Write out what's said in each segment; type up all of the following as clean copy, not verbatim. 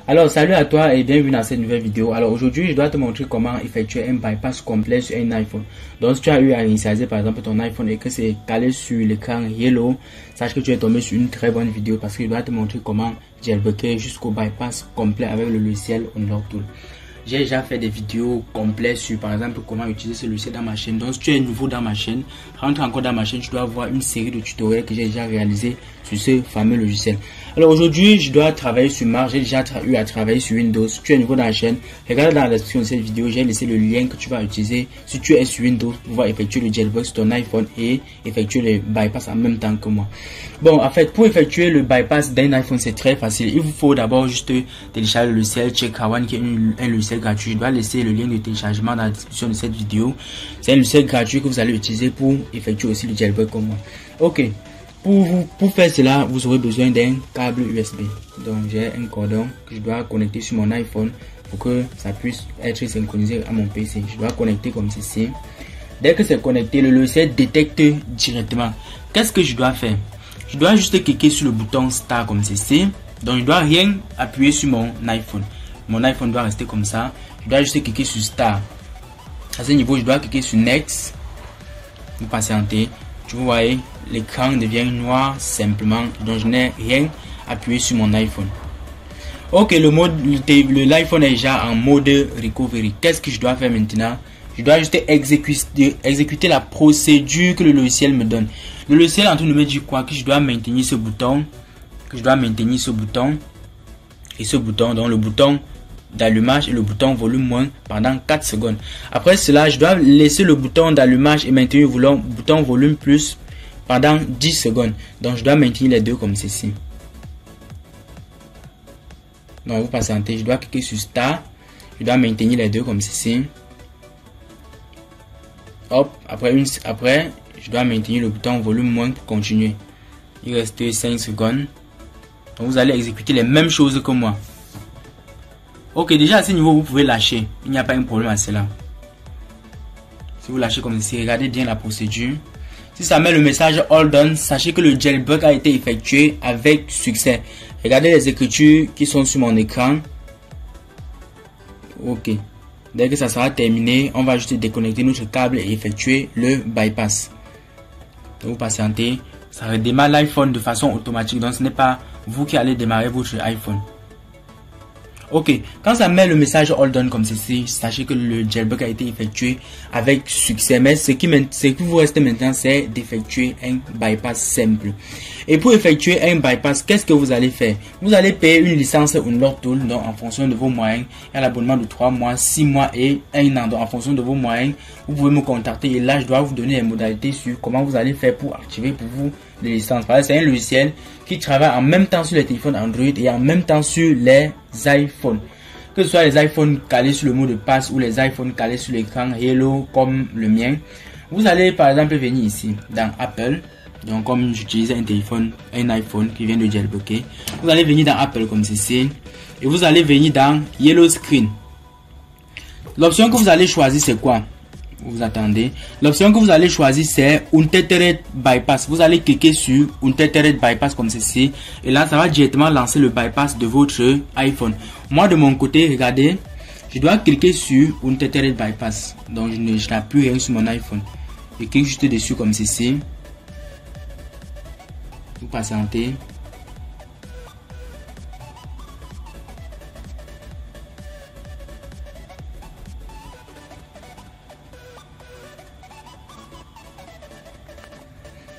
Alors salut à toi et bienvenue dans cette nouvelle vidéo. Alors aujourd'hui je dois te montrer comment effectuer un bypass complet sur un iPhone. Donc si tu as eu à initialiser par exemple ton iPhone et que c'est calé sur l'écran yellow, sache que tu es tombé sur une très bonne vidéo parce que je dois te montrer comment jailbreaker jusqu'au bypass complet avec le logiciel Unlock Tool. J'ai déjà fait des vidéos complètes sur par exemple comment utiliser ce logiciel dans ma chaîne. Donc si tu es nouveau dans ma chaîne, rentre encore dans ma chaîne, tu dois voir une série de tutoriels que j'ai déjà réalisé sur ce fameux logiciel. Alors aujourd'hui je dois travailler sur Mac, j'ai déjà eu à travailler sur Windows. Si tu es nouveau dans la chaîne, regarde dans la description de cette vidéo, j'ai laissé le lien que tu vas utiliser si tu es sur Windows pour pouvoir effectuer le jailbreak sur ton iPhone et effectuer le bypass en même temps que moi. Bon, en fait, pour effectuer le bypass d'un iPhone, c'est très facile. Il vous faut d'abord juste télécharger le logiciel Chekawan qui est un logiciel gratuit. Je dois laisser le lien de téléchargement dans la description de cette vidéo. C'est un logiciel gratuit que vous allez utiliser pour effectuer aussi le jailbreak comme moi. Ok, pour faire cela, vous aurez besoin d'un câble USB. Donc j'ai un cordon que je dois connecter sur mon iPhone pour que ça puisse être synchronisé à mon PC. Je dois connecter comme ceci. Dès que c'est connecté, le logiciel détecte directement. Qu'est-ce que je dois faire? Je dois juste cliquer sur le bouton Start comme ceci. Donc je ne dois rien appuyer sur mon iPhone. Mon iPhone doit rester comme ça. Je dois juste cliquer sur Start. À ce niveau, je dois cliquer sur Next. Vous patientez. Vous voyez, l'écran devient noir simplement. Donc je n'ai rien appuyé sur mon iPhone. Ok, l'iPhone est déjà en mode recovery. Qu'est-ce que je dois faire maintenant? Je dois juste exécuter la procédure que le logiciel me donne. Le logiciel est en train de me dire quoi? Que je dois maintenir ce bouton. Et ce bouton, donc le bouton d'allumage et le bouton volume moins pendant 4 secondes. Après cela, je dois laisser le bouton d'allumage et maintenir le bouton volume plus pendant 10 secondes. Donc je dois maintenir les deux comme ceci. Donc vous patientez, je dois cliquer sur Start. Je dois maintenir les deux comme ceci. Hop, après je dois maintenir le bouton volume moins pour continuer. Il reste 5 secondes. Donc vous allez exécuter les mêmes choses que moi. Ok, déjà à ce niveau vous pouvez lâcher. Il n'y a pas un problème à cela. Si vous lâchez comme ceci, regardez bien la procédure. Si ça met le message All Done, sachez que le jailbreak a été effectué avec succès. Regardez les écritures qui sont sur mon écran. Ok. Dès que ça sera terminé, on va juste déconnecter notre câble et effectuer le bypass. Donc vous patientez, ça redémarre l'iPhone de façon automatique. Donc ce n'est pas vous qui allez démarrer votre iPhone. Ok, quand ça met le message All Done comme ceci, sachez que le jailbreak a été effectué avec succès. Mais ce qui vous reste maintenant, c'est d'effectuer un bypass simple. Et pour effectuer un bypass, qu'est-ce que vous allez faire? Vous allez payer une licence Unlock Tool, donc en fonction de vos moyens. Il y a l'abonnement de 3 mois, 6 mois et 1 an. Donc en fonction de vos moyens, vous pouvez me contacter. Et là, je dois vous donner les modalités sur comment vous allez faire pour activer pour vous les licences. C'est un logiciel qui travaille en même temps sur les téléphones Android et en même temps sur les iPhones. Que ce soit les iPhones calés sur le mot de passe ou les iPhones calés sur l'écran Hello comme le mien. Vous allez par exemple venir ici dans Apple. Donc comme j'utilise un iPhone qui vient de jailbreaker. Vous allez venir dans Apple comme ceci. Et vous allez venir dans Yellow Screen. L'option que vous allez choisir c'est quoi? Vous attendez. L'option que vous allez choisir c'est Untethered Bypass. Vous allez cliquer sur Untethered Bypass comme ceci. Et là, ça va directement lancer le bypass de votre iPhone. Moi, de mon côté, regardez, je dois cliquer sur Untethered Bypass. Donc, je n'ai plus rien sur mon iPhone. Je clique juste dessus comme ceci. Vous patientez.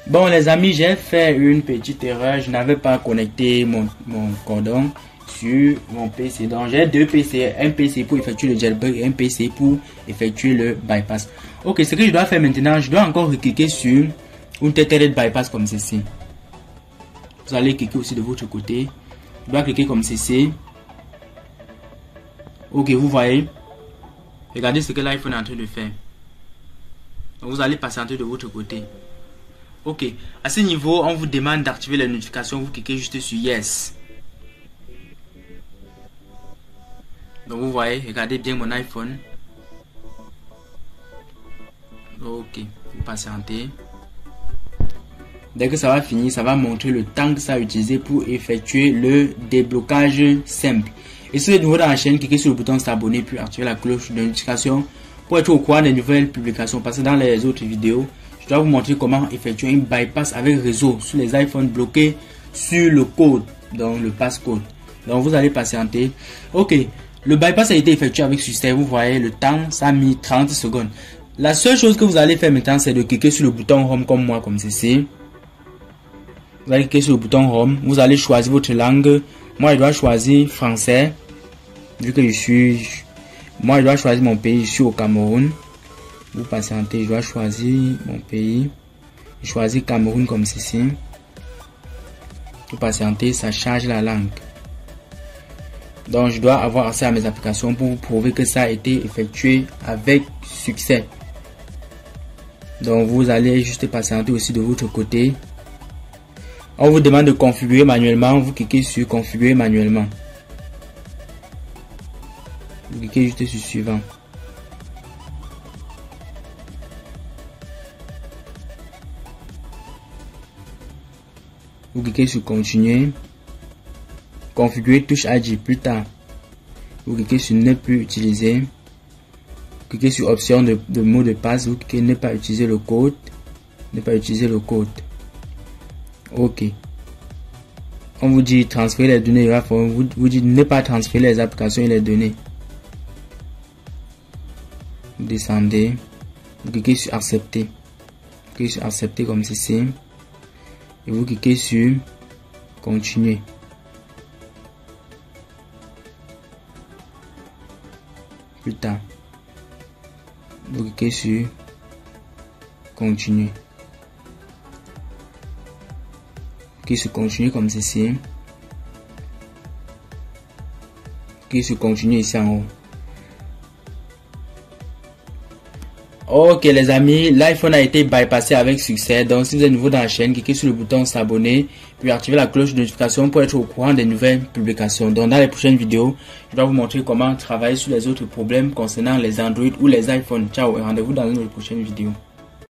Bon les amis, j'ai fait une petite erreur. Je n'avais pas connecté mon cordon sur mon PC. Donc j'ai deux PC, un PC pour effectuer le jailbreak et un PC pour effectuer le bypass. Ok, ce que je dois faire maintenant, je dois encore cliquer sur Untethered Bypass comme ceci. Vous allez cliquer aussi de votre côté. Je dois cliquer comme ceci. Ok, vous voyez. Regardez ce que l'iPhone est en train de faire. Donc, vous allez patienter de votre côté. Ok, à ce niveau, on vous demande d'activer les notifications. Vous cliquez juste sur Yes. Donc vous voyez, regardez bien mon iPhone. Ok, vous patientez. Dès que ça va finir, ça va montrer le temps que ça a utilisé pour effectuer le déblocage simple. Et si vous êtes nouveau dans la chaîne, cliquez sur le bouton s'abonner puis activez la cloche de notification pour être au courant des nouvelles publications. Parce que dans les autres vidéos, je dois vous montrer comment effectuer un bypass avec réseau sur les iPhones bloqués sur le code, donc le passcode. Donc vous allez patienter. Ok, le bypass a été effectué avec succès. Vous voyez le temps, ça a mis 30 secondes. La seule chose que vous allez faire maintenant, c'est de cliquer sur le bouton Home comme moi, comme ceci. Vous allez cliquer sur le bouton Home. Vous allez choisir votre langue. Moi, je dois choisir français. Vu que moi, je dois choisir mon pays. Je suis au Cameroun. Vous patientez. Je dois choisir mon pays. Je choisis Cameroun comme ceci. Vous patientez. Ça charge la langue. Donc, je dois avoir accès à mes applications pour vous prouver que ça a été effectué avec succès. Donc, vous allez juste patienter aussi de votre côté. On vous demande de configurer manuellement. Vous cliquez sur configurer manuellement. Vous cliquez juste sur suivant. Vous cliquez sur continuer. Configurer touche AJ plus tard. Vous cliquez sur ne plus utiliser. Vous cliquez sur option de mot de passe. Vous cliquez ne pas utiliser le code. Ne pas utiliser le code. Ok. On vous dit transférer les données. On vous dit ne pas transférer les applications et les données. Vous descendez. Vous cliquez sur accepter. Vous cliquez sur accepter comme ceci. Et vous cliquez sur continuer. Plus tard. Vous cliquez sur continuer. Cliquez sur continuer comme ceci. Cliquez sur continuer ici en haut. Ok les amis, l'iPhone a été bypassé avec succès. Donc si vous êtes nouveau dans la chaîne, cliquez sur le bouton s'abonner puis activez la cloche de notification pour être au courant des nouvelles publications. Donc dans les prochaines vidéos, je vais vous montrer comment travailler sur les autres problèmes concernant les Android ou les iPhones. Ciao et rendez-vous dans une prochaine vidéo.